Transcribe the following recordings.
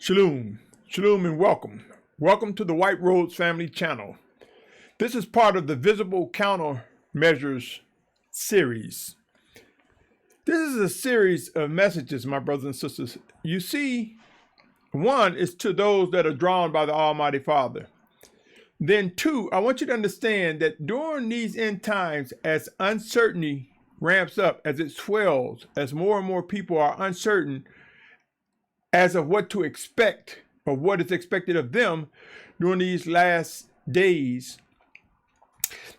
Shalum, Shalum and welcome. Welcome to the White Roads Family Channel. This is part of the Visible Countermeasures series. This is a series of messages, my brothers and sisters. You see, one is to those that are drawn by the Almighty Father. Then two, I want you to understand that during these end times, as uncertainty ramps up, as it swells, as more and more people are uncertain as of what to expect or what is expected of them during these last days,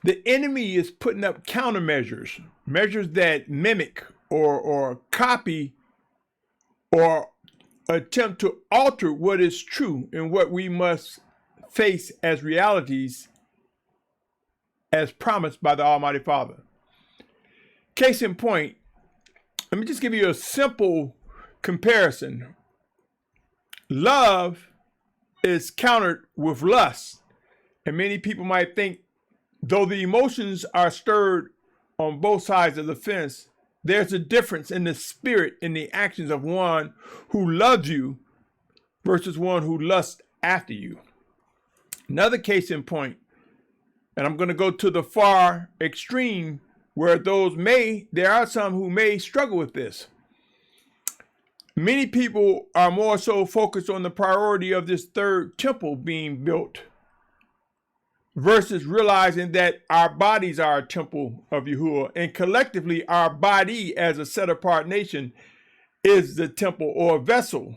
the enemy is putting up countermeasures, measures that mimic or copy or attempt to alter what is true and what we must face as realities as promised by the Almighty Father. Case in point, let me just give you a simple comparison. Love is countered with lust. And many people might think, though the emotions are stirred on both sides of the fence, there's a difference in the spirit, in the actions of one who loves you versus one who lusts after you. Another case in point, and I'm going to go to the far extreme where there are some who may struggle with this. Many people are more so focused on the priority of this third temple being built versus realizing that our bodies are a temple of Yahuah, and collectively our body as a set-apart nation is the temple or vessel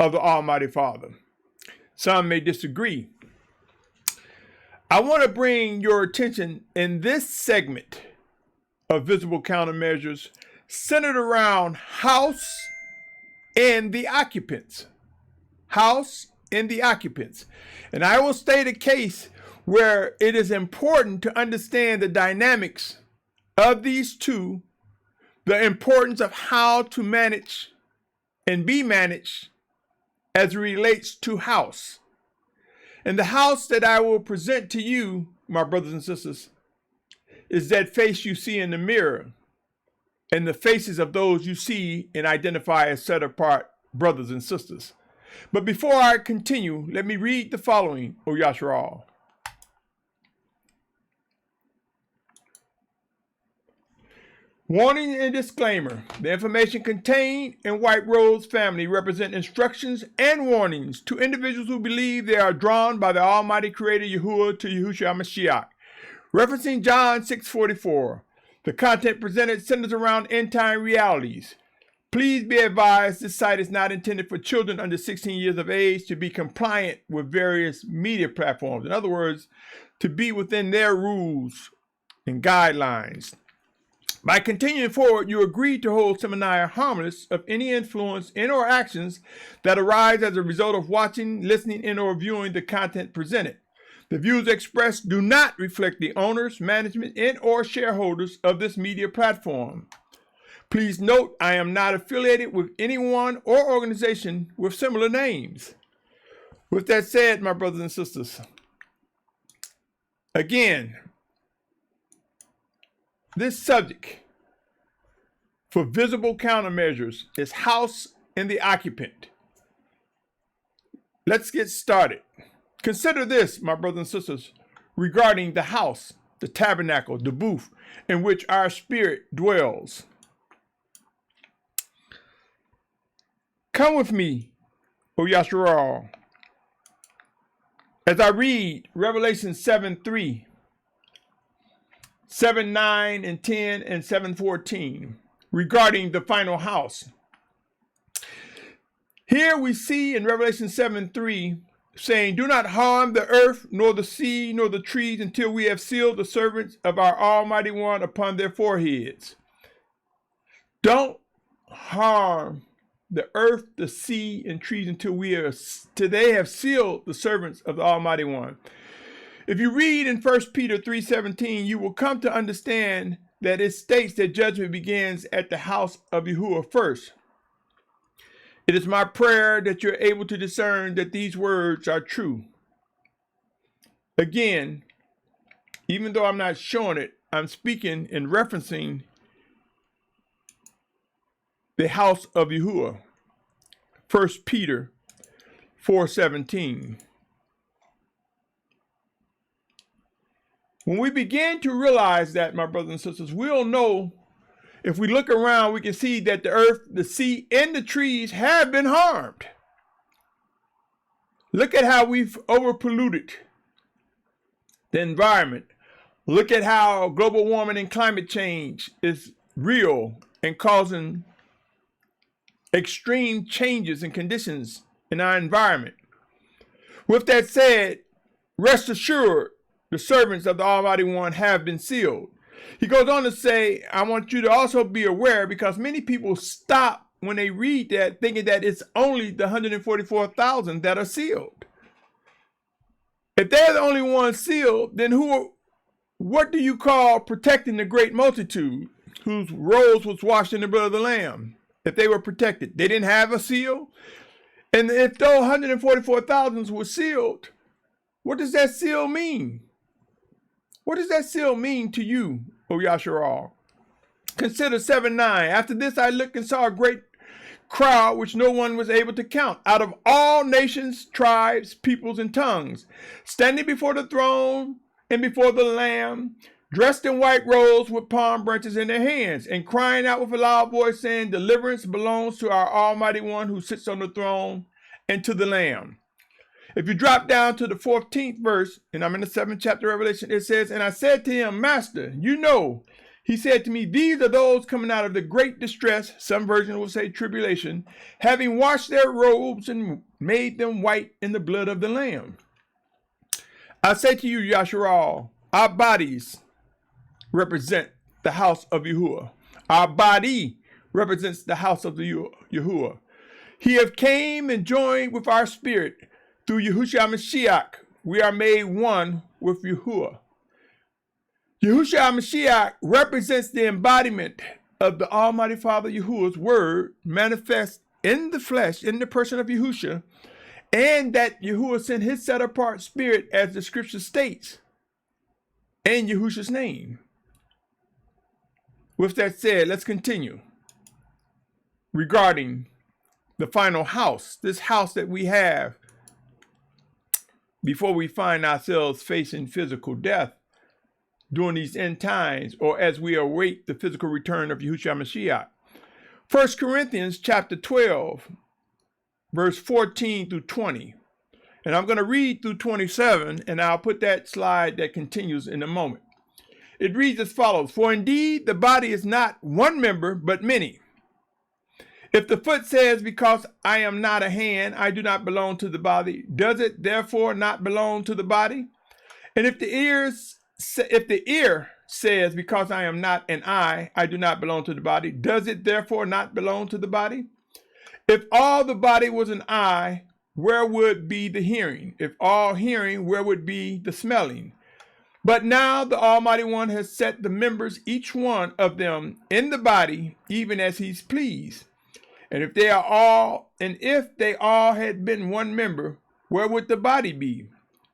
of the Almighty Father. Some may disagree. I want to bring your attention in this segment of Visible Countermeasures centered around house and the occupants. House and the occupants. And I will state a case where it is important to understand the dynamics of these two, the importance of how to manage and be managed as it relates to house. And the house that I will present to you, my brothers and sisters, is that face you see in the mirror and the faces of those you see and identify as set-apart brothers and sisters. But before I continue, let me read the following, O Yashar'al. Warning and disclaimer. The information contained in White Roads Family represent instructions and warnings to individuals who believe they are drawn by the Almighty Creator Yahuah to Yahusha Mashyach. Referencing John 6:44. The content presented centers around end-time realities. Please be advised this site is not intended for children under 16 years of age to be compliant with various media platforms. In other words, to be within their rules and guidelines. By continuing forward, you agree to hold Symmanayah harmless of any influence in or actions that arise as a result of watching, listening, in or viewing the content presented. The views expressed do not reflect the owners, management, and or shareholders of this media platform. Please note, I am not affiliated with anyone or organization with similar names. With that said, my brothers and sisters, again, this subject for visible countermeasures is house and the occupant. Let's get started. Consider this, my brothers and sisters, regarding the house, the tabernacle, the booth in which our spirit dwells. Come with me, O Yashar'al, as I read Revelation 7:3, 7:9 and 10 and 7:14 regarding the final house. Here we see in Revelation 7:3 saying, do not harm the earth, nor the sea, nor the trees, until we have sealed the servants of our Almighty One upon their foreheads. Don't harm the earth, the sea, and trees until they have sealed the servants of the Almighty One. If you read in 1 Peter 3:17, you will come to understand that it states that judgment begins at the house of Yahuah first. It is my prayer that you're able to discern that these words are true. Again, even though I'm not showing it, I'm speaking and referencing the house of Yahuah. 1 Peter 4:17. When we begin to realize that, my brothers and sisters, we'll know, if we look around, we can see that the earth, the sea, and the trees have been harmed. Look at how we've overpolluted the environment. Look at how global warming and climate change is real and causing extreme changes and conditions in our environment. With that said, rest assured, the servants of the Almighty One have been sealed. He goes on to say, I want you to also be aware, because many people stop when they read that thinking that it's only the 144,000 that are sealed. If they're the only ones sealed, then what do you call protecting the great multitude whose robes was washed in the blood of the Lamb? If they were protected, they didn't have a seal. And if those 144,000 were sealed, what does that seal mean? What does that seal mean to you, O Yashar'al? Consider 7:9. After this I looked and saw a great crowd which no one was able to count, out of all nations, tribes, peoples, and tongues, standing before the throne and before the Lamb, dressed in white robes with palm branches in their hands, and crying out with a loud voice, saying, deliverance belongs to our Almighty One who sits on the throne and to the Lamb. If you drop down to the 14th verse, and I'm in the 7th chapter of Revelation, it says, and I said to him, Master, you know. He said to me, these are those coming out of the great distress, some versions will say tribulation, having washed their robes and made them white in the blood of the Lamb. I say to you, Yashar'al, our bodies represent the house of Yahuah. Our body represents the house of the Yahuah. He have came and joined with our spirit. Through Yahusha Mashyach, we are made one with Yahuah. Yahusha Mashyach represents the embodiment of the Almighty Father Yahuah's word manifest in the flesh, in the person of Yahusha, and that Yahuah sent his set-apart spirit, as the scripture states, in Yahusha's name. With that said, let's continue regarding the final house, this house that we have before we find ourselves facing physical death during these end times, or as we await the physical return of Yahusha Mashiach. 1 Corinthians chapter 12, verse 14 through 20. And I'm going to read through 27, and I'll put that slide that continues in a moment. It reads as follows, for indeed the body is not one member, but many. If the foot says, because I am not a hand, I do not belong to the body, does it therefore not belong to the body? And if the ear says, because I am not an eye, I do not belong to the body, does it therefore not belong to the body? If all the body was an eye, where would be the hearing? If all hearing, where would be the smelling? But now the Almighty One has set the members, each one of them, in the body, even as he's pleased. And if they all had been one member, where would the body be?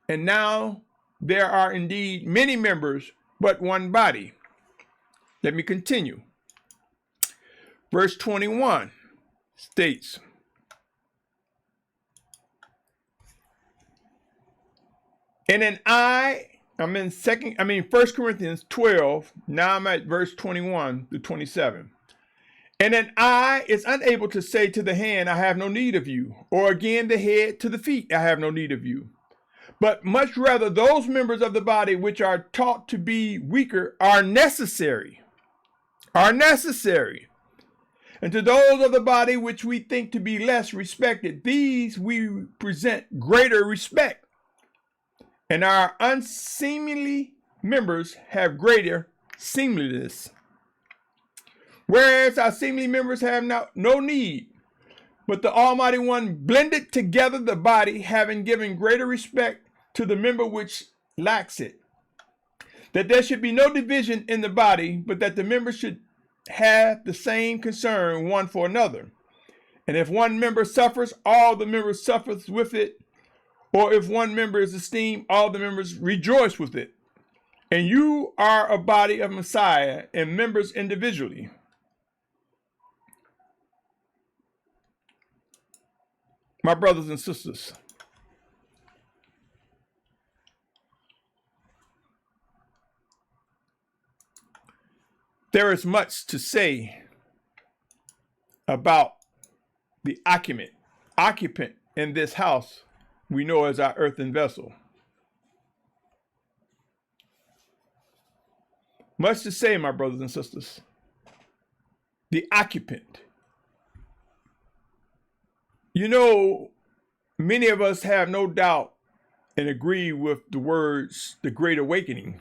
And now there are indeed many members, but one body. Let me continue. Verse 21 states, and an eye, I'm in 1 Corinthians 12, now I'm at verse 21 to 27. And an eye is unable to say to the hand, I have no need of you, or again the head to the feet, I have no need of you. But much rather those members of the body which are taught to be weaker are necessary. And to those of the body which we think to be less respected, these we present greater respect. And our unseemly members have greater seemliness. Whereas our seemly members have no need, but the Almighty One blended together the body, having given greater respect to the member which lacks it, that there should be no division in the body, but that the members should have the same concern one for another. And if one member suffers, all the members suffer with it, or if one member is esteemed, all the members rejoice with it. And you are a body of Messiah and members individually. my brothers and sisters, there is much to say about the occupant in this house we know as our earthen vessel. Much to say, my brothers and sisters. The occupant. You know, many of us have no doubt and agree with the words, the Great Awakening.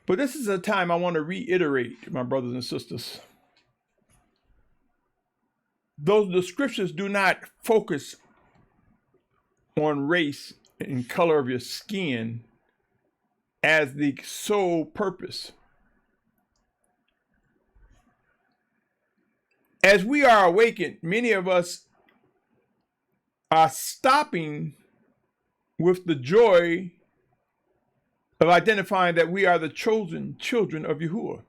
But this is a time I want to reiterate, my brothers and sisters. Though the scriptures do not focus on race and color of your skin as the sole purpose, as we are awakened, many of us are stopping with the joy of identifying that we are the chosen children of Yahuah.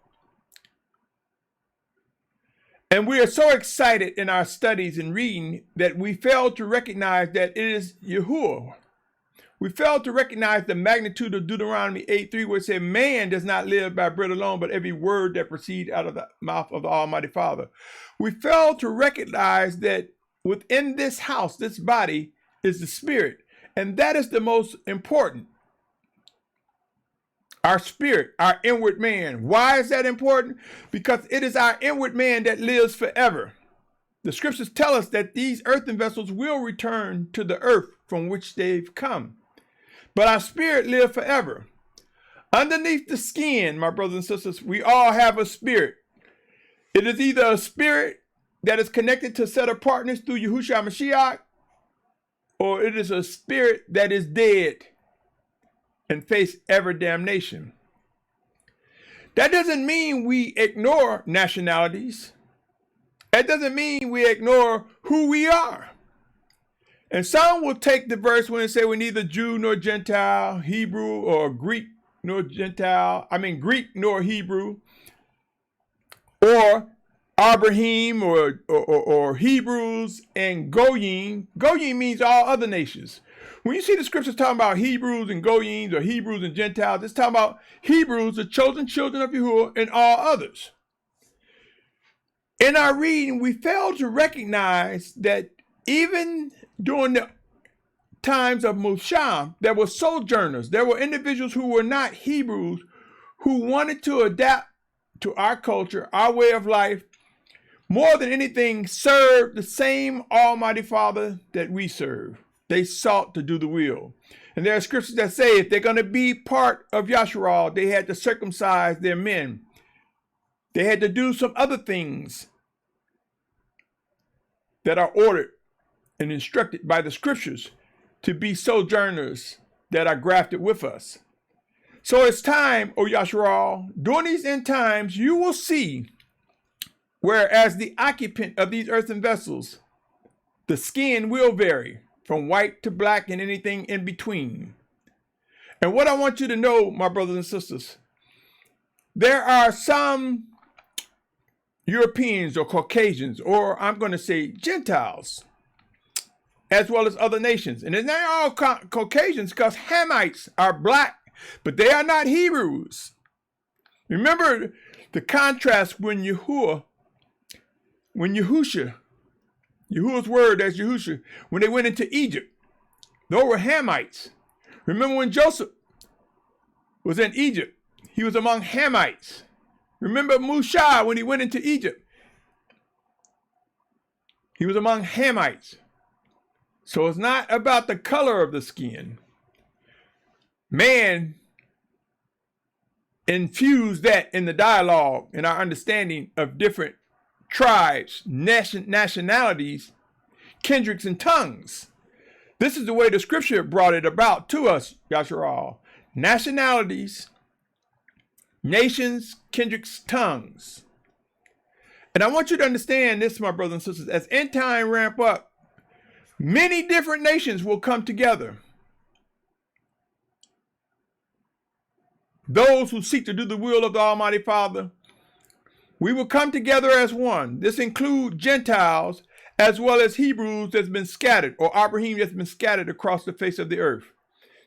And we are so excited in our studies and reading that we fail to recognize that it is Yahuah. We fail to recognize the magnitude of Deuteronomy 8:3, where it said, man does not live by bread alone, but every word that proceeds out of the mouth of the Almighty Father. We fail to recognize that within this house, this body, is the spirit. And that is the most important. Our spirit, our inward man. Why is that important? Because it is our inward man that lives forever. The scriptures tell us that these earthen vessels will return to the earth from which they've come. But our spirit lives forever. Underneath the skin, my brothers and sisters, we all have a spirit. It is either a spirit that is connected to set-apartness through Yahusha Mashyach, or it is a spirit that is dead and face ever damnation. That doesn't mean we ignore nationalities. That doesn't mean we ignore who we are. And some will take the verse when they say we're neither Jew nor Gentile, Hebrew or Greek nor Gentile, Greek nor Hebrew, or Abrahym or Hebrews and Goym. Goym means all other nations. When you see the scriptures talking about Hebrews and Goyms or Hebrews and Gentiles, it's talking about Hebrews, the chosen children of Yahuah, and all others. In our reading, we fail to recognize that even during the times of Mashyach, there were sojourners. There were individuals who were not Hebrews who wanted to adapt to our culture, our way of life, more than anything, serve the same Almighty Father that we serve. They sought to do the will. And there are scriptures that say if they're going to be part of Yashar'al, they had to circumcise their men. They had to do some other things that are ordered and instructed by the scriptures to be sojourners that are grafted with us. So it's time, O Yashar'al, during these end times, you will see whereas the occupant of these earthen vessels, the skin will vary from white to black and anything in between. And what I want you to know, my brothers and sisters, there are some Europeans or Caucasians, or I'm going to say Gentiles, as well as other nations. And it's not all Caucasians, because Hamites are black, but they are not Hebrews. Remember the contrast when Yahushua, Yahuwah's word as Yahusha, when they went into Egypt, those were Hamites. Remember when Joseph was in Egypt, he was among Hamites. Remember Musa when he went into Egypt, he was among Hamites. So it's not about the color of the skin. Man infused that in the dialogue and our understanding of different tribes, nationalities, kindreds, and tongues. This is the way the scripture brought it about to us, Yashar'al. Nationalities, nations, kindreds, tongues. And I want you to understand this, my brothers and sisters, as end time ramp up, many different nations will come together. Those who seek to do the will of the Almighty Father, we will come together as one. This includes Gentiles as well as Hebrews that's been scattered, or Abrahym that's been scattered across the face of the earth.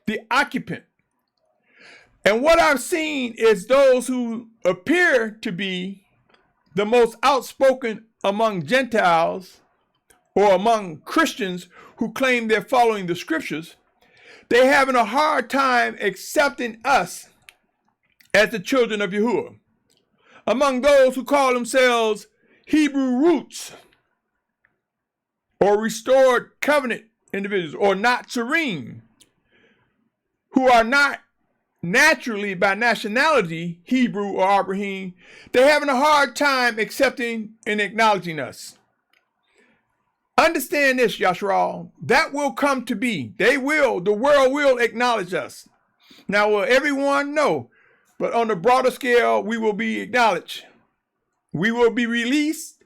The occupant. And what I've seen is those who appear to be the most outspoken among Gentiles or among Christians who claim they're following the scriptures. They're having a hard time accepting us as the children of Yahuah. Among those who call themselves Hebrew roots or restored covenant individuals or Nazarene, who are not naturally by nationality Hebrew or Abraham, they're having a hard time accepting and acknowledging us. Understand this, Yashar'al, that will come to be. The world will acknowledge us. Now, will everyone? No. But on a broader scale, we will be acknowledged. We will be released,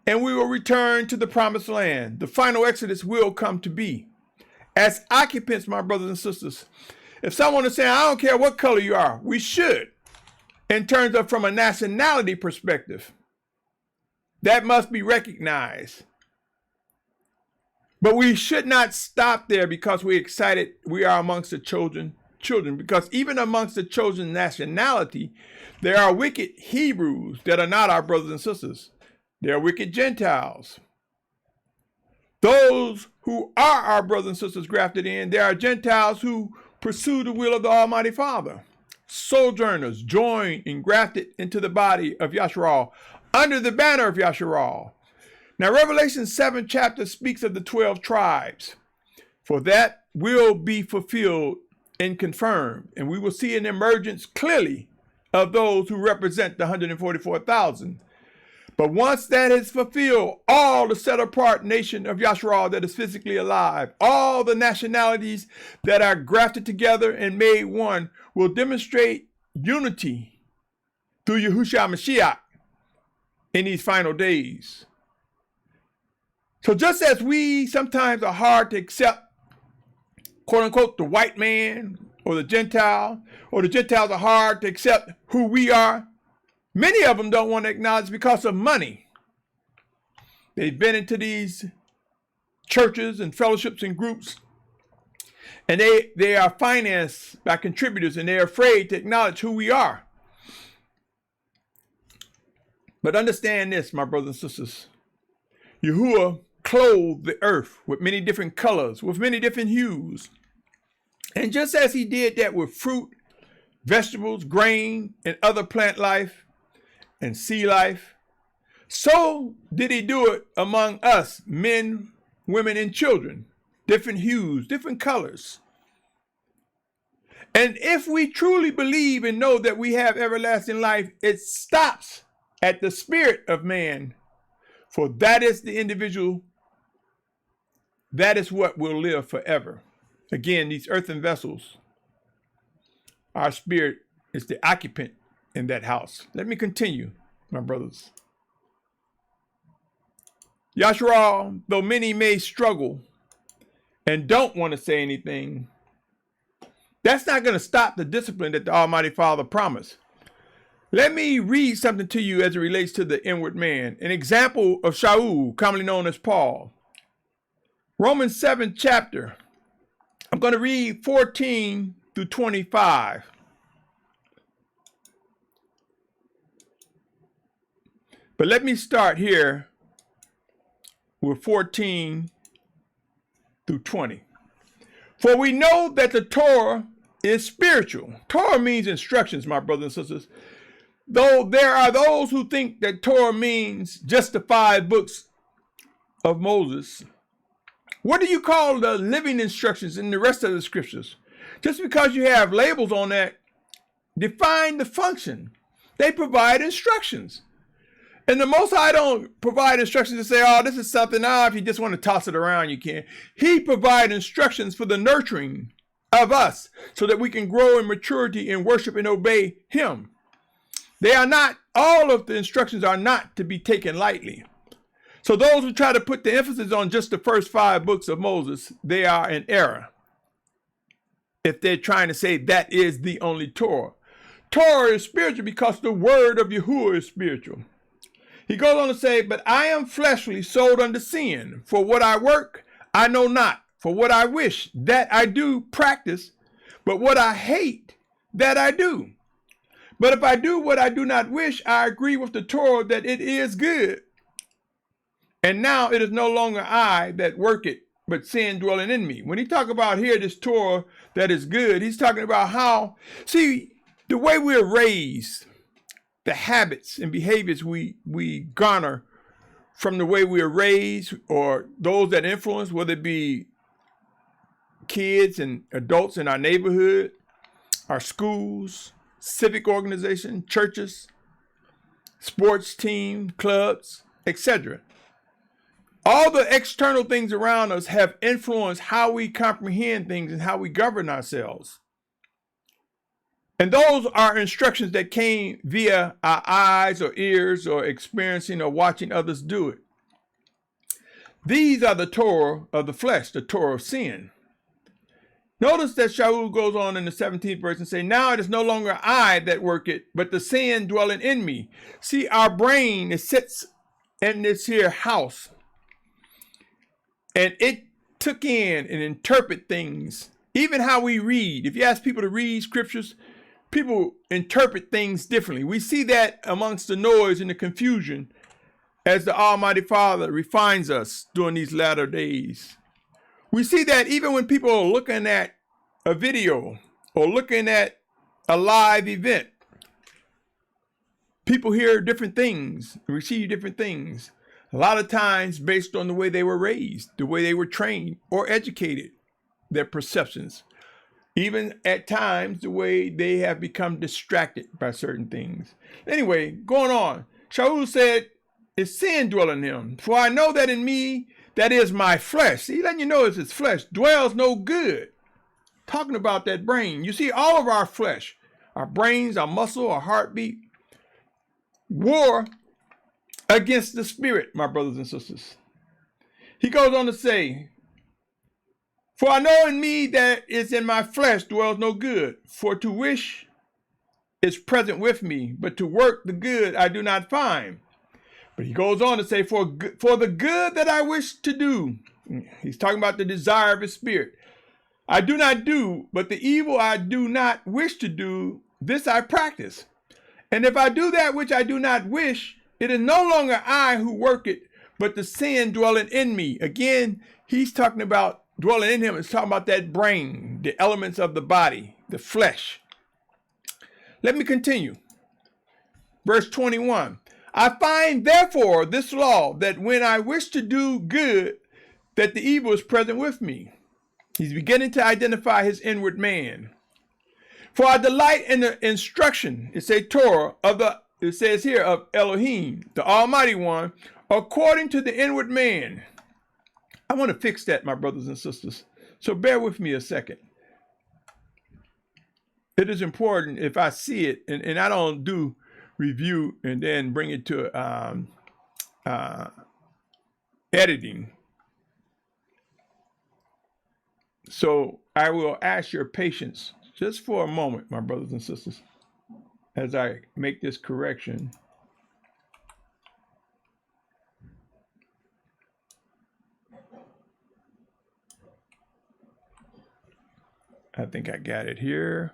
and we will return to the promised land. The final exodus will come to be. As occupants, my brothers and sisters, if someone is saying, I don't care what color you are, we should, in terms of from a nationality perspective. That must be recognized. But we should not stop there because we're excited we are amongst the children, because even amongst the chosen nationality, there are wicked Hebrews that are not our brothers and sisters. There are wicked Gentiles. Those who are our brothers and sisters grafted in, there are Gentiles who pursue the will of the Almighty Father. Sojourners joined and grafted into the body of Yashar'al, under the banner of Yashar'al. Now, Revelation 7 chapter speaks of the 12 tribes, for that will be fulfilled and confirmed, and we will see an emergence clearly of those who represent the 144,000. But once that is fulfilled, all the set-apart nation of Yashar'al that is physically alive, all the nationalities that are grafted together and made one, will demonstrate unity through Yahusha Mashyach in these final days. So just as we sometimes are hard to accept, quote unquote, the white man or the Gentiles are hard to accept who we are, many of them don't want to acknowledge because of money. They've been into these churches and fellowships and groups, and they are financed by contributors, and they're afraid to acknowledge who we are. But understand this, my brothers and sisters. Yahuah clothed the earth with many different colors, with many different hues. And just as he did that with fruit, vegetables, grain, and other plant life and sea life, so did he do it among us, men, women, and children. Different hues, different colors. And if we truly believe and know that we have everlasting life, it stops at the spirit of man, for that is the individual, that is what will live forever. Again, these earthen vessels, our spirit is the occupant in that house. Let me continue, my brothers. Yashar'al, though many may struggle and don't want to say anything, that's not going to stop the discipline that the Almighty Father promised. Let me read something to you as it relates to the inward man. An example of Shaul, commonly known as Paul. Romans 7 chapter. I'm going to read 14 through 25. But let me start here with 14 through 20. For we know that the Torah is spiritual. Torah means instructions, my brothers and sisters. Though there are those who think that Torah means just the 5 books of Moses. What do you call the living instructions in the rest of the scriptures? Just because you have labels on that, define the function. They provide instructions. And the Most High don't provide instructions to say, oh, this is something, if you just want to toss it around, you can. He provides instructions for the nurturing of us so that we can grow in maturity and worship and obey him. They are not, all of the instructions are not to be taken lightly. So those who try to put the emphasis on just the first 5 books of Moses, they are in error. If they're trying to say that is the only Torah. Torah is spiritual because the word of Yahuah is spiritual. He goes on to say, but I am fleshly, sold unto sin. For what I work, I know not. For what I wish, that I do practice. But what I hate, that I do. But if I do what I do not wish, I agree with the Torah that it is good. And now it is no longer I that work it, but sin dwelling in me. When he talk about here, this Torah that is good, he's talking about how, see, the way we're raised, the habits and behaviors we garner from the way we are raised, or those that influence, whether it be kids and adults in our neighborhood, our schools, civic organization, churches, sports team, clubs, etc. All the external things around us have influenced how we comprehend things and how we govern ourselves. And those are instructions that came via our eyes or ears or experiencing or watching others do it. These are the Torah of the flesh, the Torah of sin. Notice that Shalum goes on in the 17th verse and say, now it is no longer I that work it, but the sin dwelling in me. See, our brain, it sits in this here house, and it took in and interpret things, even how we read. If you ask people to read scriptures, people interpret things differently. We see that amongst the noise and the confusion as the Almighty Father refines us during these latter days. We see that even when people are looking at a video or looking at a live event, people hear different things, receive different things. A lot of times based on the way they were raised, the way they were trained or educated, their perceptions. Even at times, the way they have become distracted by certain things. Anyway, going on, Shaul said, is sin dwelling in him? For I know that in me, that is my flesh. See, letting you know it's his flesh, dwells no good. Talking about that brain. You see, all of our flesh, our brains, our muscle, our heartbeat, war against the spirit, my brothers and sisters. He goes on to say, for I know in me that is in my flesh dwells no good. For to wish is present with me, but to work the good I do not find. But he goes on to say, for the good that I wish to do, he's talking about the desire of his spirit, I do not do, but the evil I do not wish to do, this I practice. And if I do that which I do not wish, it is no longer I who work it, but the sin dwelling in me. Again, he's talking about dwelling in him. It's talking about that brain, the elements of the body, the flesh. Let me continue. Verse 21. I find therefore this law, that when I wish to do good, that the evil is present with me. He's beginning to identify his inward man. For I delight in the instruction, it's a Torah, it says here, of Elohim, the Almighty One, according to the inward man. I want to fix that, my brothers and sisters. So bear with me a second. It is important if I see it, and I don't do review and then bring it to editing. So I will ask your patience just for a moment, my brothers and sisters, as I make this correction. I think I got it here.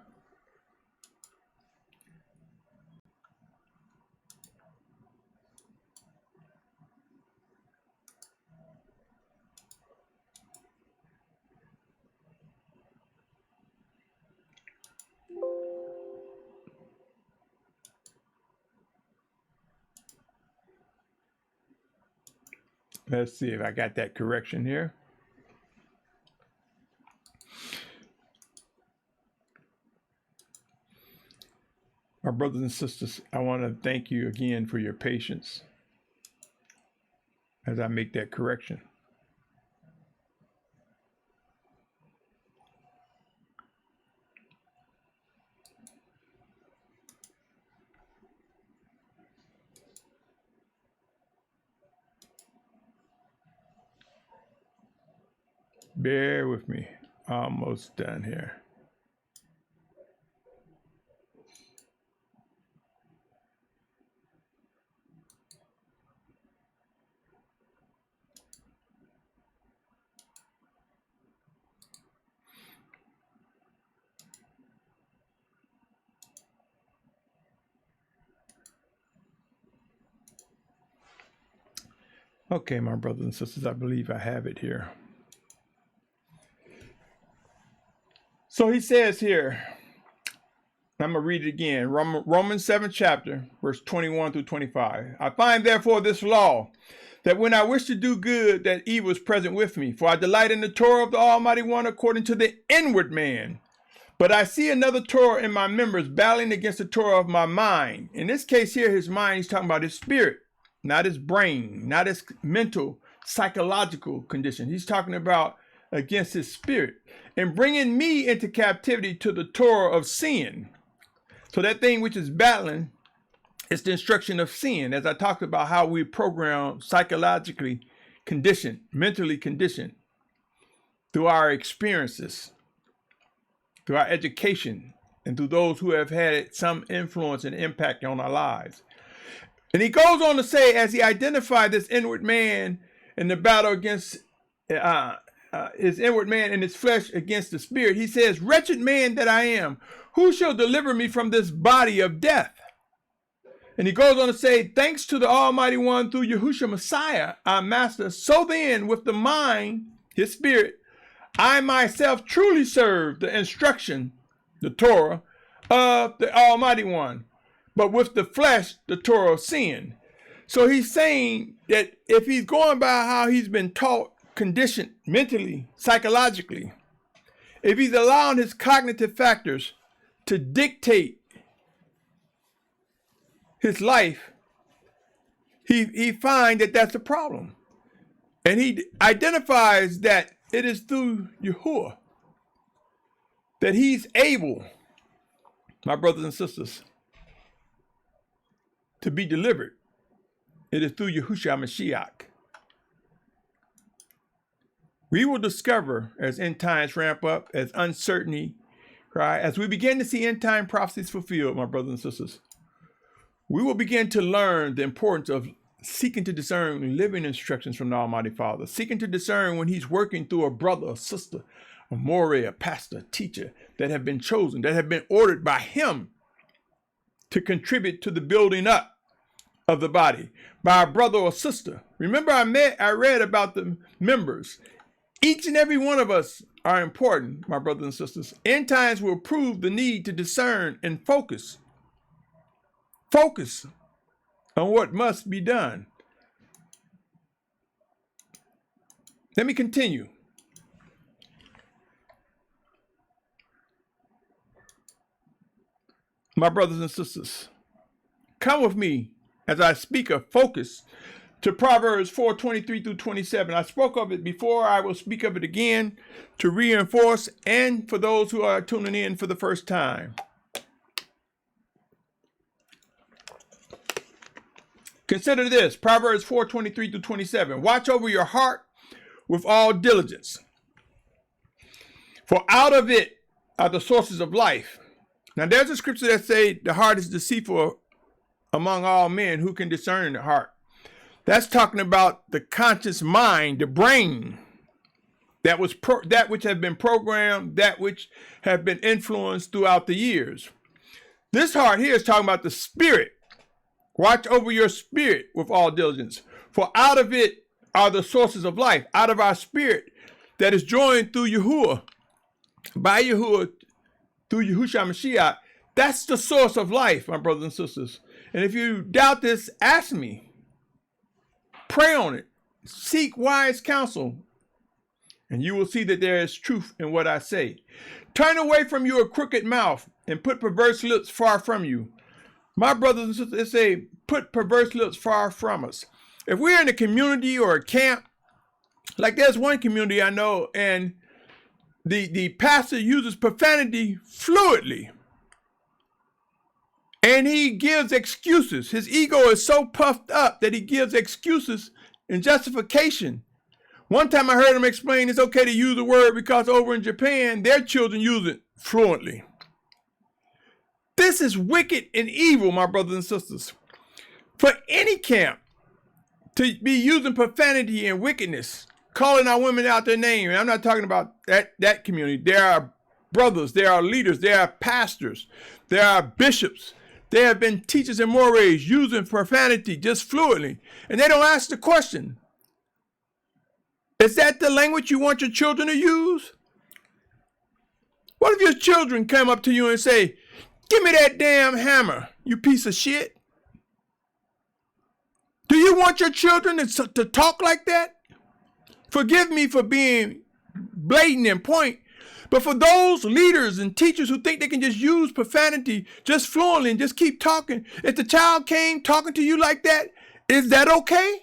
Let's see if I got that correction here. My brothers and sisters, I want to thank you again for your patience as I make that correction. Bear with me. Almost done here. Okay, my brothers and sisters, I believe I have it here. So he says here, I'm going to read it again. Romans 7th chapter, verse 21 through 25. I find therefore this law, that when I wish to do good, that evil is present with me. For I delight in the Torah of the Almighty One according to the inward man. But I see another Torah in my members battling against the Torah of my mind. In this case here, his mind, he's talking about his spirit, not his brain, not his mental, psychological condition. He's talking about against his spirit and bringing me into captivity to the Torah of sin. So that thing which is battling, it's the instruction of sin, as I talked about how we program psychologically conditioned, mentally conditioned through our experiences, through our education, and through those who have had some influence and impact on our lives. And he goes on to say, as he identified this inward man in the battle against his inward man and his flesh against the spirit, he says, wretched man that I am, who shall deliver me from this body of death? And he goes on to say, thanks to the Almighty One through Yahusha Messiah, our master. So then, with the mind, his spirit, I myself truly serve the instruction, the Torah of the Almighty One, but with the flesh, the Torah of sin. So he's saying that if he's going by how he's been taught, conditioned mentally, psychologically, if he's allowing his cognitive factors to dictate his life, he finds that that's a problem. And he identifies that it is through Yahuah that he's able, my brothers and sisters, to be delivered. It is through Yahusha Mashyach. We will discover as end times ramp up, as uncertainty, right, as we begin to see end time prophecies fulfilled, my brothers and sisters, we will begin to learn the importance of seeking to discern living instructions from the Almighty Father, seeking to discern when he's working through a brother, a sister, a more, a pastor, a teacher that have been chosen, that have been ordered by him to contribute to the building up of the body, by a brother or sister. Remember, I read about the members. Each and every one of us are important, my brothers and sisters. End times will prove the need to discern and focus on what must be done. Let me continue. My brothers and sisters, come with me as I speak of focus to Proverbs 4:23 through 27. I spoke of it before. I will speak of it again to reinforce and for those who are tuning in for the first time. Consider this, Proverbs 4:23 through 27. Watch over your heart with all diligence, for out of it are the sources of life. Now there's a scripture that say the heart is deceitful among all men, who can discern the heart. That's talking about the conscious mind, the brain, that which have been programmed, that which have been influenced throughout the years. This heart here is talking about the spirit. Watch over your spirit with all diligence, for out of it are the sources of life. Out of our spirit that is joined through Yahuah, by Yahuah, through Yahusha Mashiach, that's the source of life, my brothers and sisters. And if you doubt this, ask me. Pray on it. Seek wise counsel, and you will see that there is truth in what I say. Turn away from your crooked mouth and put perverse lips far from you. My brothers and sisters, it say, put perverse lips far from us. If we're in a community or a camp, like there's one community I know, and the pastor uses profanity fluidly, and he gives excuses. His ego is so puffed up that he gives excuses and justification. One time I heard him explain it's okay to use the word because over in Japan, their children use it fluently. This is wicked and evil, my brothers and sisters. For any camp to be using profanity and wickedness, calling our women out their name, and I'm not talking about that community. There are brothers, there are leaders, there are pastors, there are bishops. There have been teachers and mores using profanity just fluently, and they don't ask the question, Is that the language you want your children to use? What if your children come up to you and say, give me that damn hammer, you piece of shit? Do you want your children to talk like that? Forgive me for being blatant and point, but for those leaders and teachers who think they can just use profanity just fluently and just keep talking, if the child came talking to you like that, is that okay?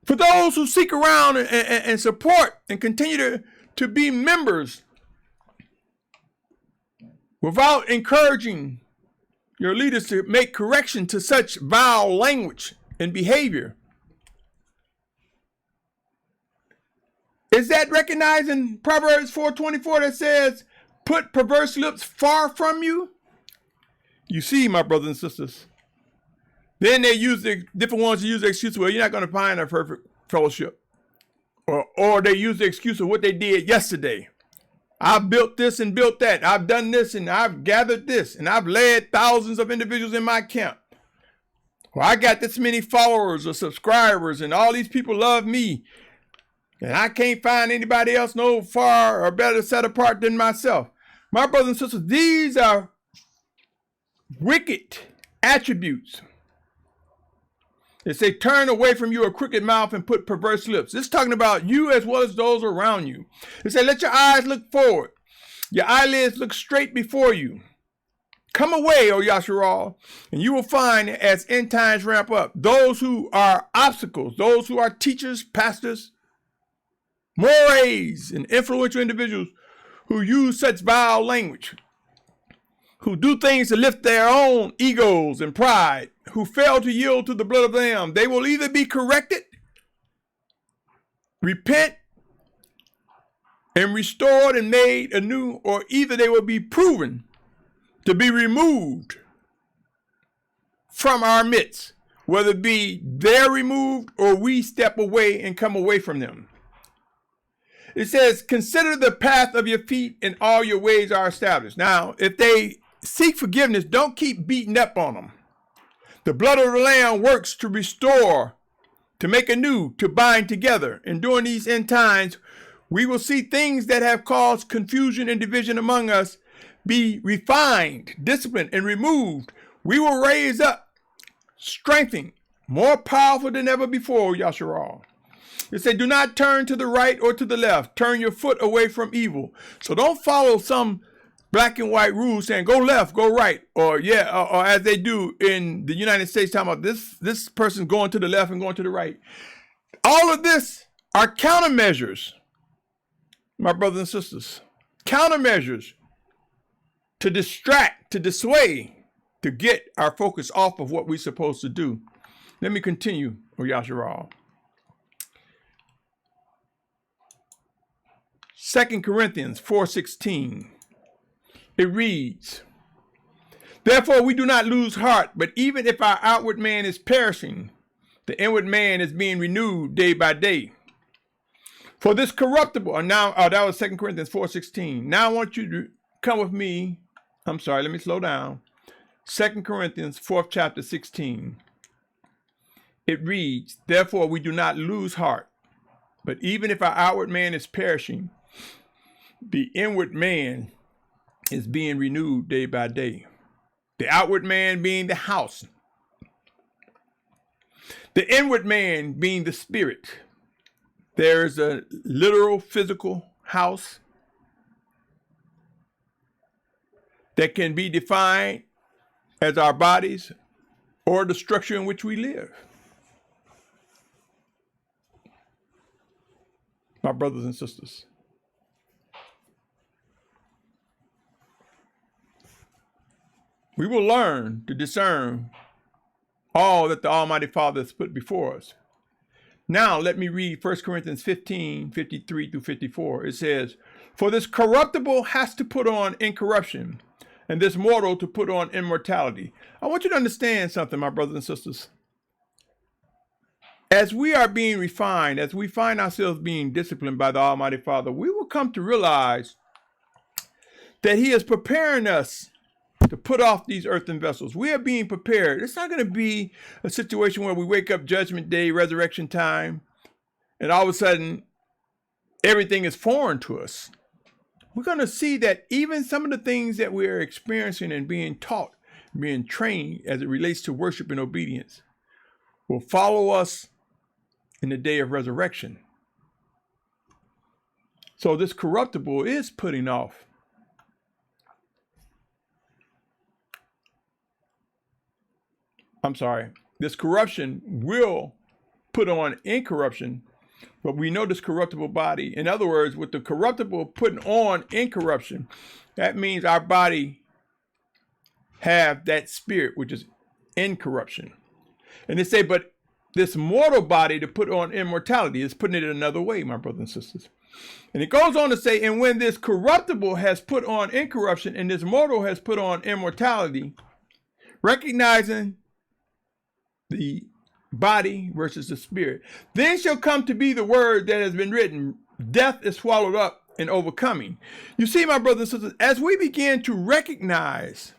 For those who seek around and support and continue to be members without encouraging your leaders to make correction to such vile language and behavior, is that recognized in Proverbs 4:24 that says, put perverse lips far from you? You see, my brothers and sisters, then they use the different ones to use the excuse, well, you're not going to find a perfect fellowship. Or they use the excuse of what they did yesterday. I've built this and built that. I've done this and I've gathered this. And I've led thousands of individuals in my camp. Well, I got this many followers or subscribers and all these people love me. And I can't find anybody else no far or better set apart than myself. My brothers and sisters, these are wicked attributes. They say, turn away from you a crooked mouth and put perverse lips. It's talking about you as well as those around you. They say, let your eyes look forward. Your eyelids look straight before you. Come away, O Yashar'al, and you will find as end times ramp up, those who are obstacles, those who are teachers, pastors, mores, and influential individuals who use such vile language, who do things to lift their own egos and pride, who fail to yield to the blood of the Lamb. They will either be corrected, repent, and restored and made anew, or either they will be proven to be removed from our midst, whether it be they're removed or we step away and come away from them. It says, consider the path of your feet and all your ways are established. Now, if they seek forgiveness, don't keep beating up on them. The blood of the Lamb works to restore, to make anew, to bind together. And during these end times, we will see things that have caused confusion and division among us be refined, disciplined, and removed. We will raise up, strengthened, more powerful than ever before, Yashar'al. It said, do not turn to the right or to the left. Turn your foot away from evil. So don't follow some black and white rules saying go left, go right, or as they do in the United States, talking about this person's going to the left and going to the right. All of this are countermeasures, my brothers and sisters. Countermeasures to distract, to dissuade, to get our focus off of what we're supposed to do. Let me continue, O Yashar'al. 2 Corinthians 4:16. It reads, therefore we do not lose heart, but even if our outward man is perishing, the inward man is being renewed day by day. For this corruptible, that was 2 Corinthians 4:16. Now I want you to come with me. I'm sorry, let me slow down. 2 Corinthians 4th chapter 16. It reads, therefore we do not lose heart, but even if our outward man is perishing, the inward man is being renewed day by day. The outward man being the house. The inward man being the spirit. There is a literal physical house that can be defined as our bodies or the structure in which we live. My brothers and sisters, we will learn to discern all that the Almighty Father has put before us. Now let me read 1 Corinthians 15:53-54. It says, for this corruptible has to put on incorruption, and this mortal to put on immortality. I want you to understand something, my brothers and sisters. As we are being refined, as we find ourselves being disciplined by the Almighty Father, we will come to realize that He is preparing us to to put off these earthen vessels. We are being prepared. It's not going to be a situation where we wake up Judgment Day, resurrection time, and all of a sudden everything is foreign to us. We're going to see that even some of the things that we're experiencing and being taught, being trained as it relates to worship and obedience, will follow us in the day of resurrection. So this corruptible is putting off. This corruption will put on incorruption, but we know this corruptible body. In other words, with the corruptible putting on incorruption, that means our body have that spirit, which is incorruption. And they say, but this mortal body to put on immortality is putting it another way, my brothers and sisters. And it goes on to say, and when this corruptible has put on incorruption and this mortal has put on immortality, recognizing the body versus the spirit, then shall come to be the word that has been written, death is swallowed up in overcoming. You see, my brothers and sisters, as we begin to recognize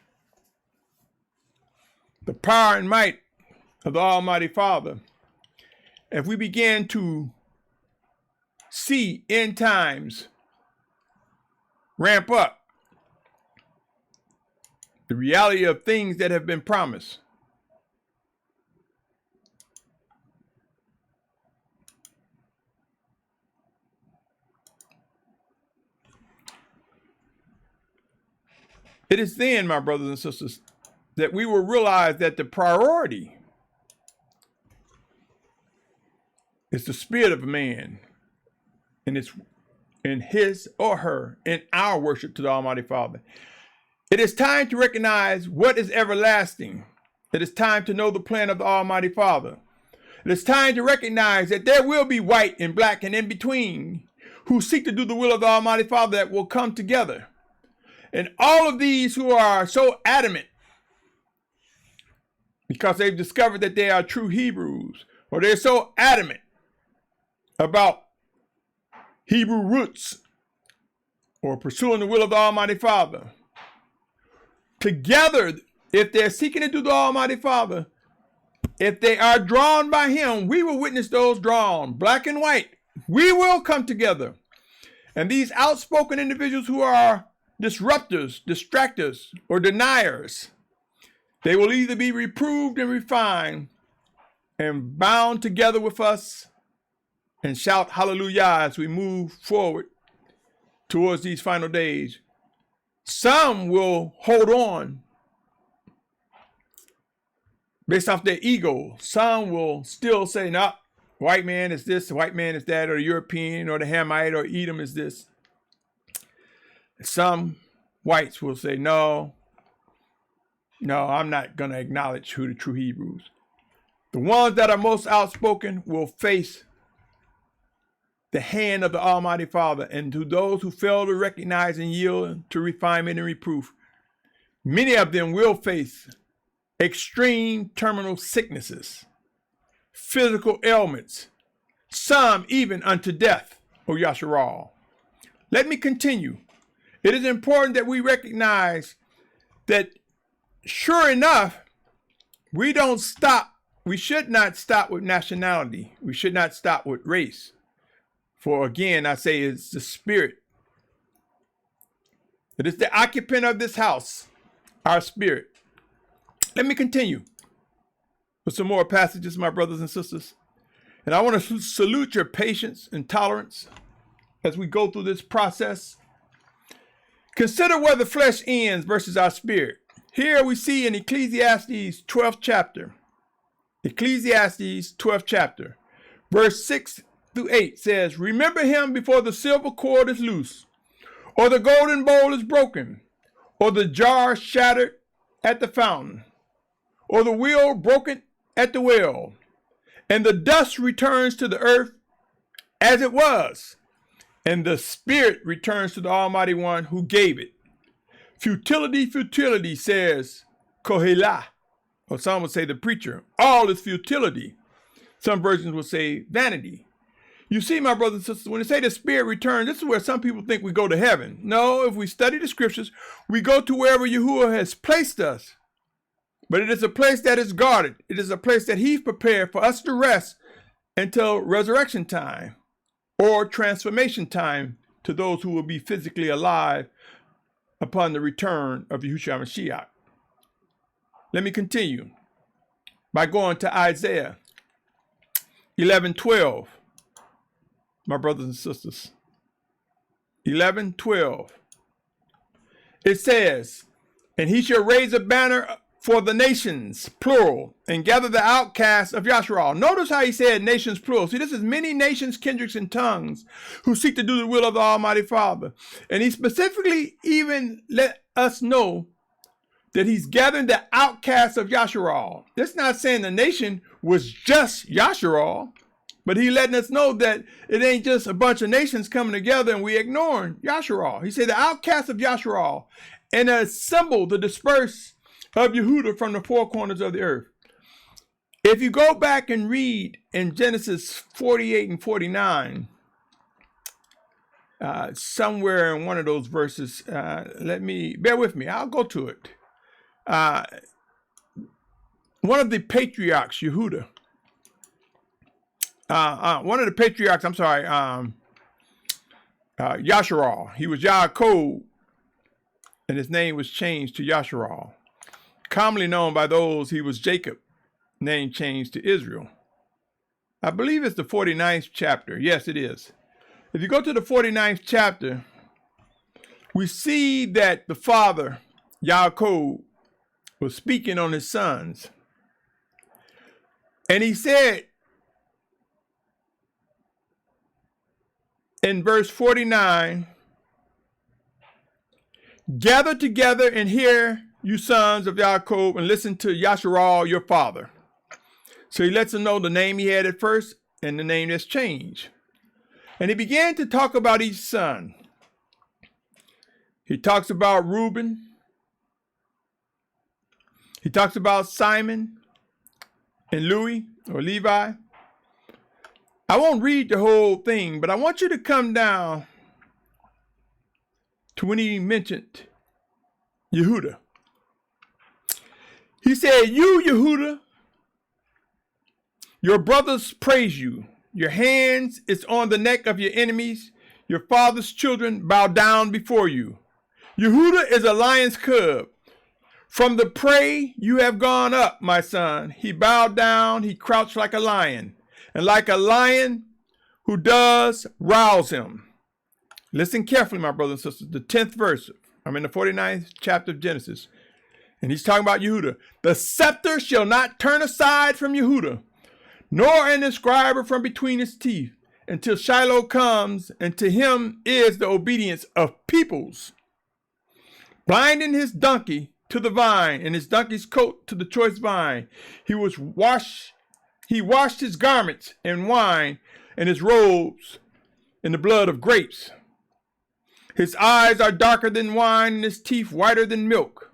the power and might of the Almighty Father, if we begin to see end times ramp up, the reality of things that have been promised, it is then, my brothers and sisters, that we will realize that the priority is the spirit of a man, and it's in his or her, in our worship to the Almighty Father. It is time to recognize what is everlasting. It is time to know the plan of the Almighty Father. It is time to recognize that there will be white and black and in between who seek to do the will of the Almighty Father that will come together. And all of these who are so adamant because they've discovered that they are true Hebrews, or they're so adamant about Hebrew roots or pursuing the will of the Almighty Father, together, if they're seeking to do the Almighty Father, if they are drawn by him, we will witness those drawn, black and white. We will come together. And these outspoken individuals who are disruptors, distractors, or deniers, they will either be reproved and refined and bound together with us and shout hallelujah as we move forward towards these final days. Some will hold on based off their ego. Some will still say, no, white man is this, white man is that, or European, or the Hamite, or Edom is this. Some whites will say, no, I'm not going to acknowledge who the true Hebrews. The ones that are most outspoken will face the hand of the Almighty Father. And to those who fail to recognize and yield to refinement and reproof, many of them will face extreme terminal sicknesses, physical ailments, some even unto death, O Yashar'al. Let me continue. It is important that we recognize that, sure enough, we should not stop with nationality. We should not stop with race. For again, I say it's the spirit. It is the occupant of this house, our spirit. Let me continue with some more passages, my brothers and sisters. And I want to salute your patience and tolerance as we go through this process. Consider where the flesh ends versus our spirit. Here we see in Ecclesiastes 12th chapter, verse 6 through 8 says, remember him before the silver cord is loose, or the golden bowl is broken, or the jar shattered at the fountain, or the wheel broken at the well, and the dust returns to the earth as it was, and the spirit returns to the Almighty One who gave it. Futility, says Kohelah, or some would say the preacher. All is futility. Some versions will say vanity. You see, my brothers and sisters, when they say the spirit returns, this is where some people think we go to heaven. No, if we study the scriptures, we go to wherever Yahuah has placed us. But it is a place that is guarded. It is a place that he's prepared for us to rest until resurrection time or transformation time to those who will be physically alive upon the return of Yahusha Mashyach. Let me continue by going to Isaiah 11:12. My brothers and sisters, 11:12. It says, and he shall raise a banner for the nations, plural, and gather the outcasts of Yashar'al. Notice how he said nations, plural. See, this is many nations, kindreds, and tongues who seek to do the will of the Almighty Father. And he specifically even let us know that he's gathering the outcasts of Yashar'al. That's not saying the nation was just Yashar'al, but he letting us know that it ain't just a bunch of nations coming together and we ignoring Yashar'al. He said the outcasts of Yashar'al and assemble the dispersed of Yahudah from the four corners of the earth. If you go back and read in Genesis 48 and 49, somewhere in one of those verses, bear with me, I'll go to it. One of the patriarchs, Yahudah, Yashar'al. He was Yaakov, and his name was changed to Yashar'al. Commonly known by those, he was Jacob, name changed to Israel. I believe it's the 49th chapter. Yes, it is. If you go to the 49th chapter, we see that the father, Yaakov, was speaking on his sons. And he said in verse 49, gather together and hear, you sons of Yaakov, and listen to Yashar'al, your father. So he lets them know the name he had at first and the name that's changed. And he began to talk about each son. He talks about Reuben. He talks about Simon and Louis or Levi. I won't read the whole thing, but I want you to come down to when he mentioned Yahudah. He said, you, Yahudah, your brothers praise you. Your hands is on the neck of your enemies. Your father's children bow down before you. Yahudah is a lion's cub. From the prey you have gone up, my son. He bowed down, he crouched like a lion. And like a lion who does, rouse him. Listen carefully, my brothers and sisters. The 10th verse. I'm in the 49th chapter of Genesis. And he's talking about Yahudah. The scepter shall not turn aside from Yahudah, nor an inscriber from between his teeth, until Shiloh comes, and to him is the obedience of peoples. Binding his donkey to the vine, and his donkey's coat to the choice vine. He washed his garments in wine, and his robes in the blood of grapes. His eyes are darker than wine, and his teeth whiter than milk.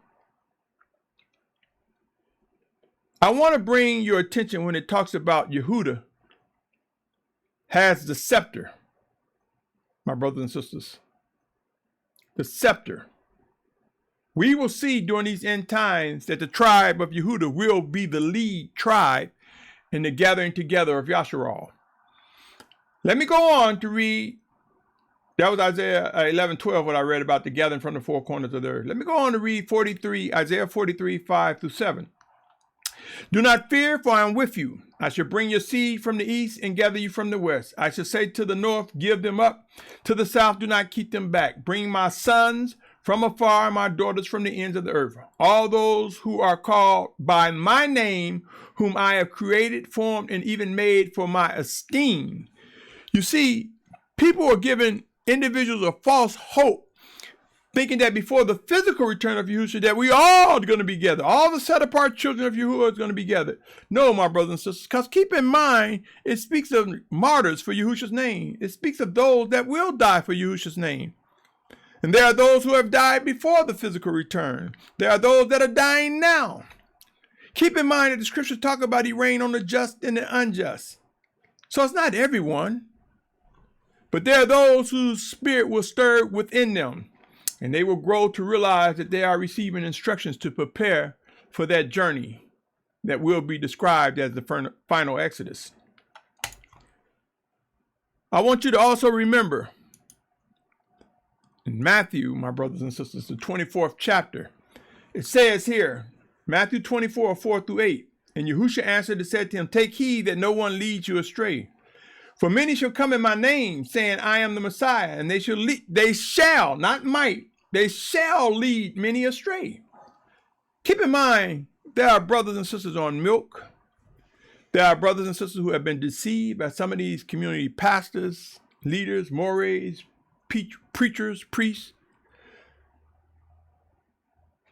I want to bring your attention when it talks about Yahudah has the scepter, my brothers and sisters. The scepter. We will see during these end times that the tribe of Yahudah will be the lead tribe in the gathering together of Yashar'al. Let me go on to read. That was Isaiah 11:12, what I read about the gathering from the four corners of the earth. Let me go on to read Isaiah 43, 5 through 7. Do not fear, for I am with you. I shall bring your seed from the east and gather you from the west. I shall say to the north, give them up. To the south, do not keep them back. Bring my sons from afar, my daughters from the ends of the earth. All those who are called by my name, whom I have created, formed, and even made for my esteem. You see, people are giving individuals a false hope, thinking that before the physical return of Yahusha, that we all are going to be gathered. All the set-apart children of Yahuah is going to be gathered. No, my brothers and sisters, because keep in mind, it speaks of martyrs for Yahusha's name. It speaks of those that will die for Yahusha's name. And there are those who have died before the physical return. There are those that are dying now. Keep in mind that the scriptures talk about he reigned on the just and the unjust. So it's not everyone. But there are those whose spirit will stir within them, and they will grow to realize that they are receiving instructions to prepare for that journey that will be described as the final Exodus. I want you to also remember in Matthew, my brothers and sisters, the 24th chapter, it says here, Matthew 24, 4-8, and Yahusha answered and said to him, take heed that no one leads you astray. For many shall come in my name, saying, I am the Messiah, and they shall, not might, they shall lead many astray. Keep in mind, there are brothers and sisters on milk. There are brothers and sisters who have been deceived by some of these community pastors, leaders, mores, preachers, priests,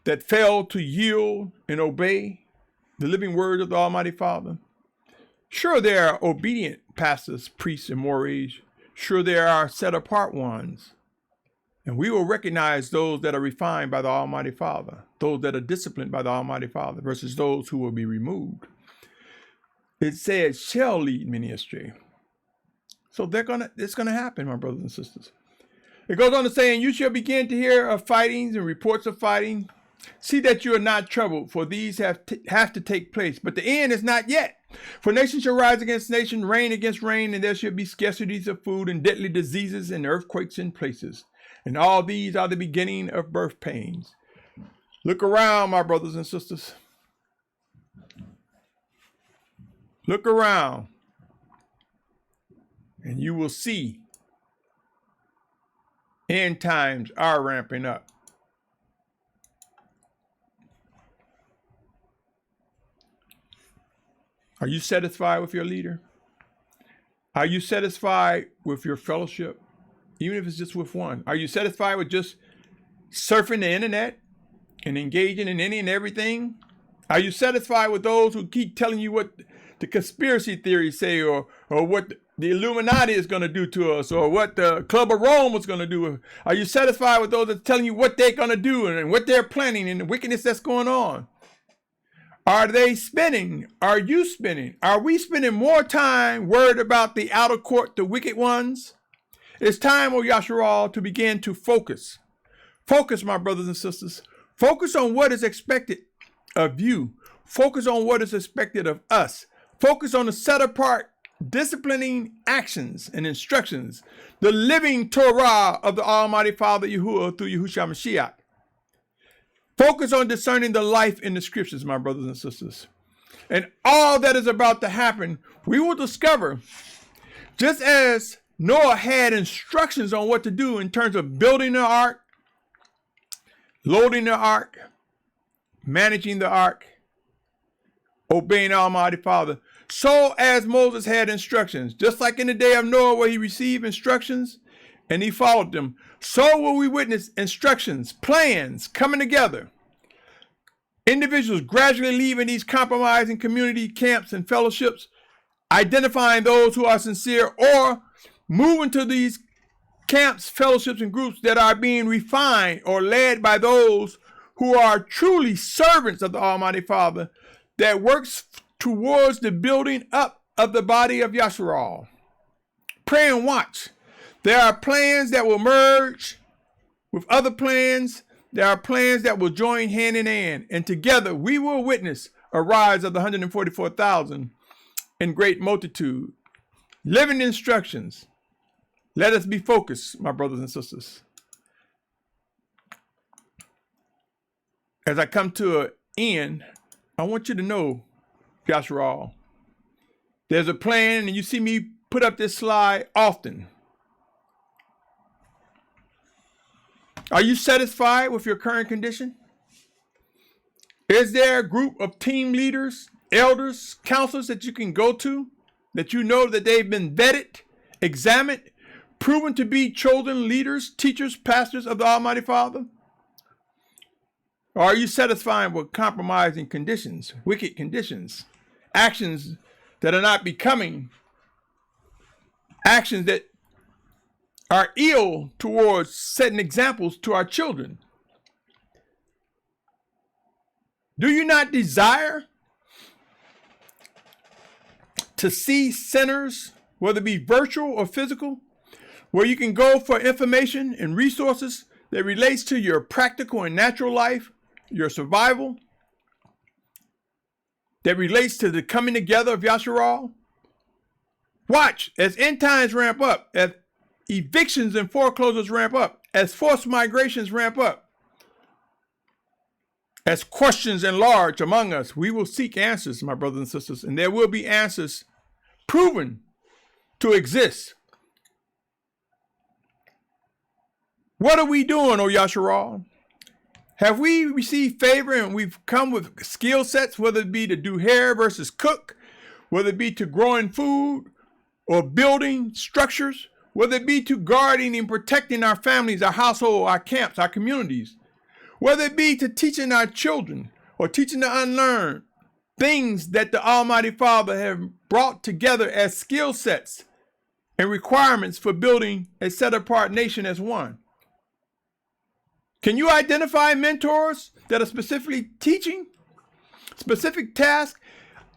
that fail to yield and obey the living word of the Almighty Father. Sure, there are obedient pastors, priests, and mores. Sure, there are set-apart ones. And we will recognize those that are refined by the Almighty Father, those that are disciplined by the Almighty Father, versus those who will be removed. It says, shall lead many astray. So it's gonna happen, my brothers and sisters. It goes on to say, and you shall begin to hear of fightings and reports of fighting. See that you are not troubled, for these have to take place, but the end is not yet. For nation shall rise against nation, reign against reign, and there shall be scarcities of food and deadly diseases and earthquakes in places. And all these are the beginning of birth pains. Look around, my brothers and sisters. Look around, and you will see end times are ramping up. Are you satisfied with your leader? Are you satisfied with your fellowship? Even if it's just with one. Are you satisfied with just surfing the internet and engaging in any and everything? Are you satisfied with those who keep telling you what the conspiracy theories say, or what the Illuminati is going to do to us, or what the Club of Rome was going to do? Are you satisfied with those that are telling you what they're going to do and what they're planning and the wickedness that's going on? Are they spending? Are you spending? Are we spending more time worried about the outer court, the wicked ones? It's time, O Yashar'al, to begin to focus. Focus, my brothers and sisters. Focus on what is expected of you. Focus on what is expected of us. Focus on the set-apart, disciplining actions and instructions, the living Torah of the Almighty Father Yahuah through Yahusha Mashyach. Focus on discerning the life in the scriptures, my brothers and sisters. And all that is about to happen, we will discover, just as Noah had instructions on what to do in terms of building the ark, loading the ark, managing the ark, obeying the Almighty Father, so as Moses had instructions, just like in the day of Noah where he received instructions and he followed them, so will we witness instructions, plans coming together. Individuals gradually leaving these compromising community camps and fellowships, identifying those who are sincere, or moving to these camps, fellowships, and groups that are being refined or led by those who are truly servants of the Almighty Father that works towards the building up of the body of Yashar'al. Pray and watch. There are plans that will merge with other plans. There are plans that will join hand in hand, and together we will witness a rise of the 144,000 in great multitude. Living instructions. Let us be focused, my brothers and sisters. As I come to an end, I want you to know, Yashar'al, there's a plan, and you see me put up this slide often. Are you satisfied with your current condition? Is there a group of team leaders, elders, counselors that you can go to, that you know that they've been vetted, examined, proven to be chosen leaders, teachers, pastors of the Almighty Father? Or are you satisfied with compromising conditions, wicked conditions, actions that are not becoming, actions that are ill towards setting examples to our children? Do you not desire to see sinners, whether it be virtual or physical, where you can go for information and resources that relates to your practical and natural life, your survival, that relates to the coming together of Yashar'al. Watch as end times ramp up, as evictions and foreclosures ramp up, as forced migrations ramp up, as questions enlarge among us. We will seek answers, my brothers and sisters, and there will be answers proven to exist. What are we doing, O Yashar'al? Have we received favor and we've come with skill sets, whether it be to do hair versus cook, whether it be to growing food or building structures, whether it be to guarding and protecting our families, our household, our camps, our communities, whether it be to teaching our children or teaching the unlearned things that the Almighty Father have brought together as skill sets and requirements for building a set-apart nation as one. Can you identify mentors that are specifically teaching specific tasks?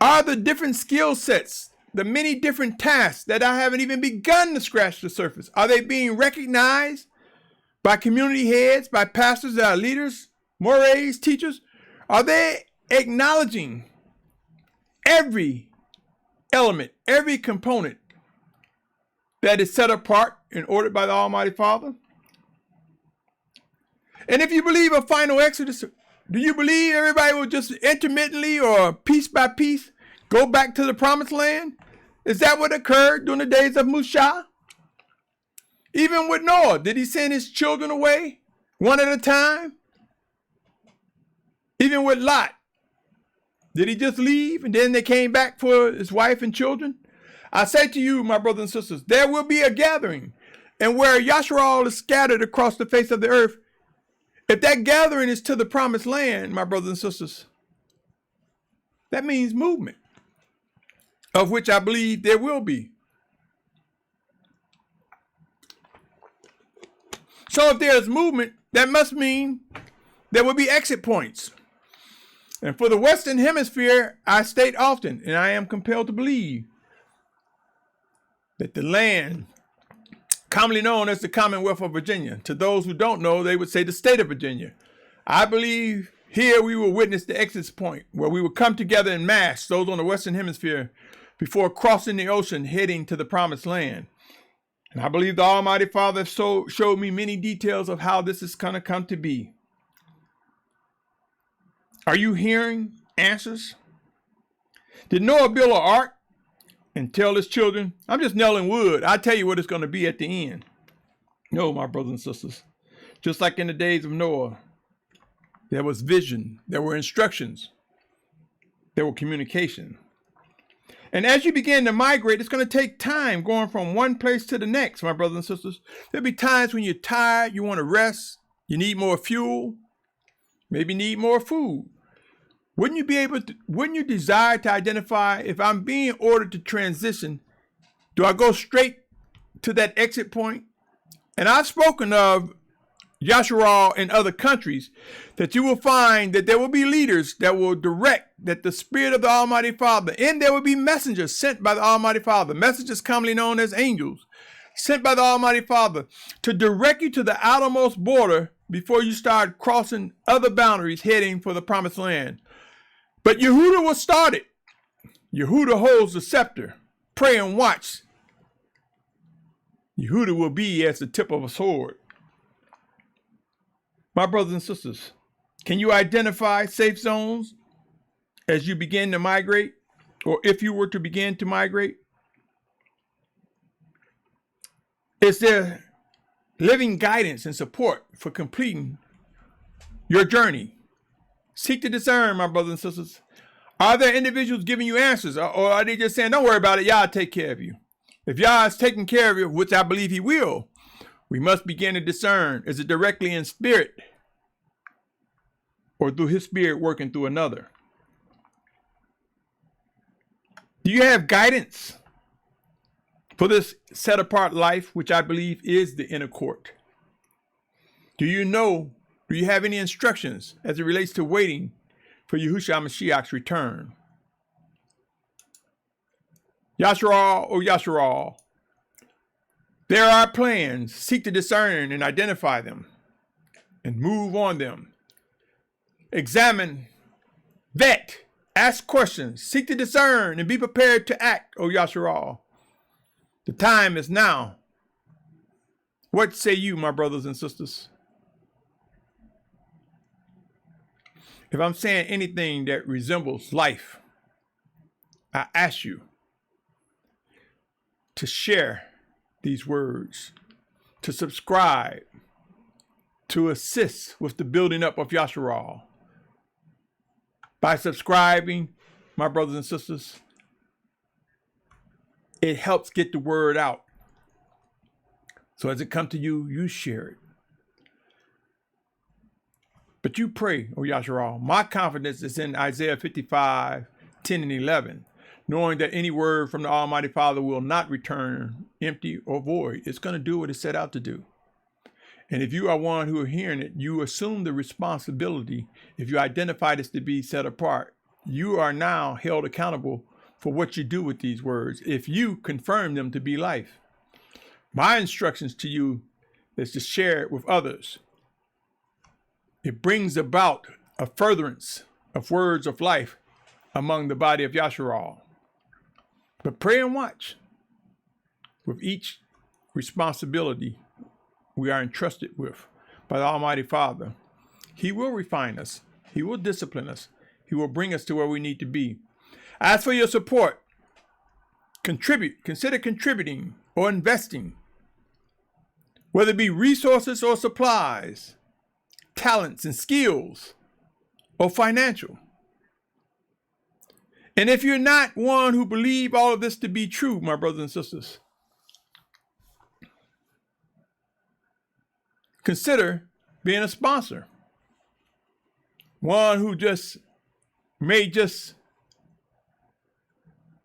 Are the different skill sets, the many different tasks that I haven't even begun to scratch the surface, are they being recognized by community heads, by pastors that are leaders, mores, teachers? Are they acknowledging every element, every component that is set apart and ordered by the Almighty Father? And if you believe a final exodus, do you believe everybody will just intermittently or piece by piece go back to the promised land? Is that what occurred during the days of Mashyach? Even with Noah, did he send his children away one at a time? Even with Lot, did he just leave and then they came back for his wife and children? I say to you, my brothers and sisters, there will be a gathering, and where Yashar'al is scattered across the face of the earth, if that gathering is to the promised land, my brothers and sisters, that means movement, of which I believe there will be. So if there is movement, that must mean there will be exit points. And for the Western Hemisphere, I state often, and I am compelled to believe, that the land commonly known as the Commonwealth of Virginia. To those who don't know, they would say the state of Virginia. I believe here we will witness the exit point where we will come together in mass, those on the Western Hemisphere, before crossing the ocean, heading to the promised land. And I believe the Almighty Father showed me many details of how this is going to come to be. Are you hearing answers? Did Noah build an ark and tell his children, I'm just nailing wood, I'll tell you what it's going to be at the end? No, my brothers and sisters. Just like in the days of Noah, there was vision, there were instructions, there were communication. And as you begin to migrate, it's going to take time going from one place to the next, my brothers and sisters. There'll be times when you're tired, you want to rest, you need more fuel, maybe need more food. Wouldn't you desire to identify, if I'm being ordered to transition, do I go straight to that exit point? And I've spoken of Yashar'al in other countries, that you will find that there will be leaders that will direct, that the Spirit of the Almighty Father, and there will be messengers sent by the Almighty Father, messengers commonly known as angels, sent by the Almighty Father to direct you to the outermost border before you start crossing other boundaries heading for the promised land. But Yahudah will start it. Yahudah holds the scepter. Pray and watch. Yahudah will be as the tip of a sword. My brothers and sisters, can you identify safe zones as you begin to migrate, or if you were to begin to migrate? Is there living guidance and support for completing your journey? Seek to discern, my brothers and sisters. Are there individuals giving you answers, or are they just saying, don't worry about it, Yah take care of you? If Yah is taking care of you, which I believe he will, we must begin to discern. Is it directly in spirit, or through his spirit working through another? Do you have guidance for this set-apart life, which I believe is the inner court? Do you have any instructions as it relates to waiting for Yahusha Mashyach's return? Yashar'al, O Yashar'al, There are plans. Seek to discern and identify them and move on them. Examine, vet, ask questions, seek to discern and be prepared to act, O Yashar'al. The time is now. What say you, my brothers and sisters? If I'm saying anything that resembles life, I ask you to share these words, to subscribe, to assist with the building up of Yashar'al. By subscribing, my brothers and sisters, it helps get the word out. So as it comes to you, you share it. But you pray, O Yashar'al. My confidence is in Isaiah 55, 10 and 11, knowing that any word from the Almighty Father will not return empty or void. It's going to do what it's set out to do. And if you are one who are hearing it, you assume the responsibility. If you identify this to be set apart, you are now held accountable for what you do with these words if you confirm them to be life. My instructions to you is to share it with others. It brings about a furtherance of words of life among the body of Yashar'al. But pray and watch. With each responsibility we are entrusted with by the Almighty Father, He will refine us. He will discipline us. He will bring us to where we need to be. As for your support, contribute. Consider contributing or investing, whether it be resources or supplies, talents and skills, or financial. And if you're not one who believe all of this to be true, my brothers and sisters, consider being a sponsor. One who may just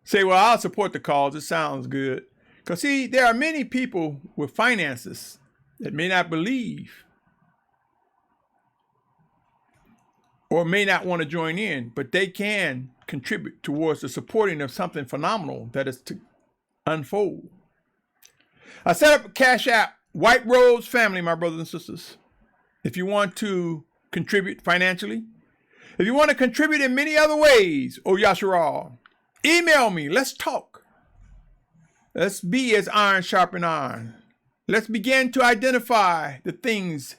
say, well, I'll support the cause. It sounds good. Because see, there are many people with finances that may not believe or may not want to join in, but they can contribute towards the supporting of something phenomenal that is to unfold. I set up a Cash App, White Rose Family, my brothers and sisters. If you want to contribute financially, if you want to contribute in many other ways, O Yashar'al, email me. Let's talk. Let's be as iron sharpen iron. Let's begin to identify the things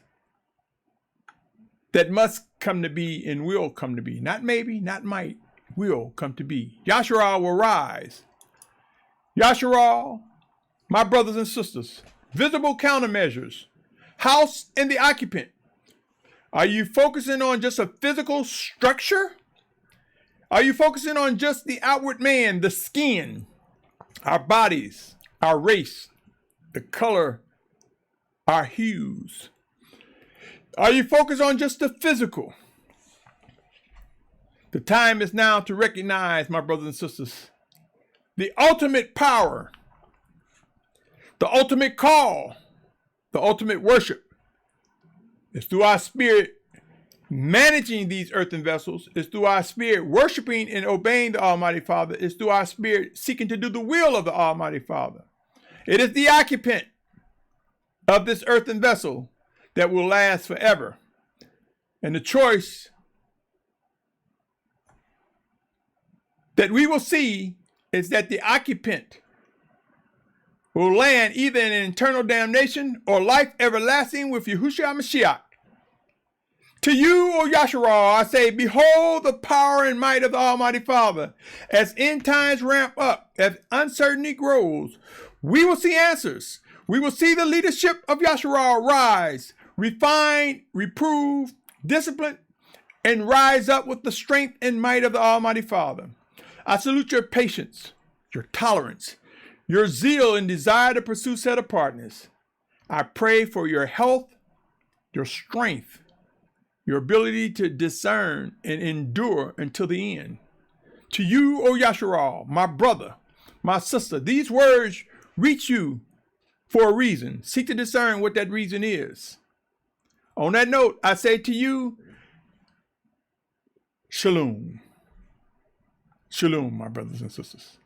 that must come to be and will come to be. Not maybe, not might, will come to be. Yashar'al will rise. Yashar'al, my brothers and sisters, visible countermeasures, house and the occupant. Are you focusing on just a physical structure? Are you focusing on just the outward man, the skin, our bodies, our race, the color, our hues? Are you focused on just the physical? The time is now to recognize, my brothers and sisters, the ultimate power, the ultimate call, the ultimate worship. It's through our spirit managing these earthen vessels. It's through our spirit worshiping and obeying the Almighty Father. It's through our spirit seeking to do the will of the Almighty Father. It is the occupant of this earthen vessel that will last forever. And the choice that we will see is that the occupant will land either in eternal damnation or life everlasting with Yahusha Mashyach. To you, O Yashar'al, I say, behold the power and might of the Almighty Father. As end times ramp up, as uncertainty grows, we will see answers. We will see the leadership of Yashar'al rise, refine, reprove, discipline, and rise up with the strength and might of the Almighty Father. I salute your patience, your tolerance, your zeal and desire to pursue set-apartness. I pray for your health, your strength, your ability to discern and endure until the end. To you, O Yashar'al, my brother, my sister, these words reach you for a reason. Seek to discern what that reason is. On that note, I say to you, Shalom. Shalom, my brothers and sisters.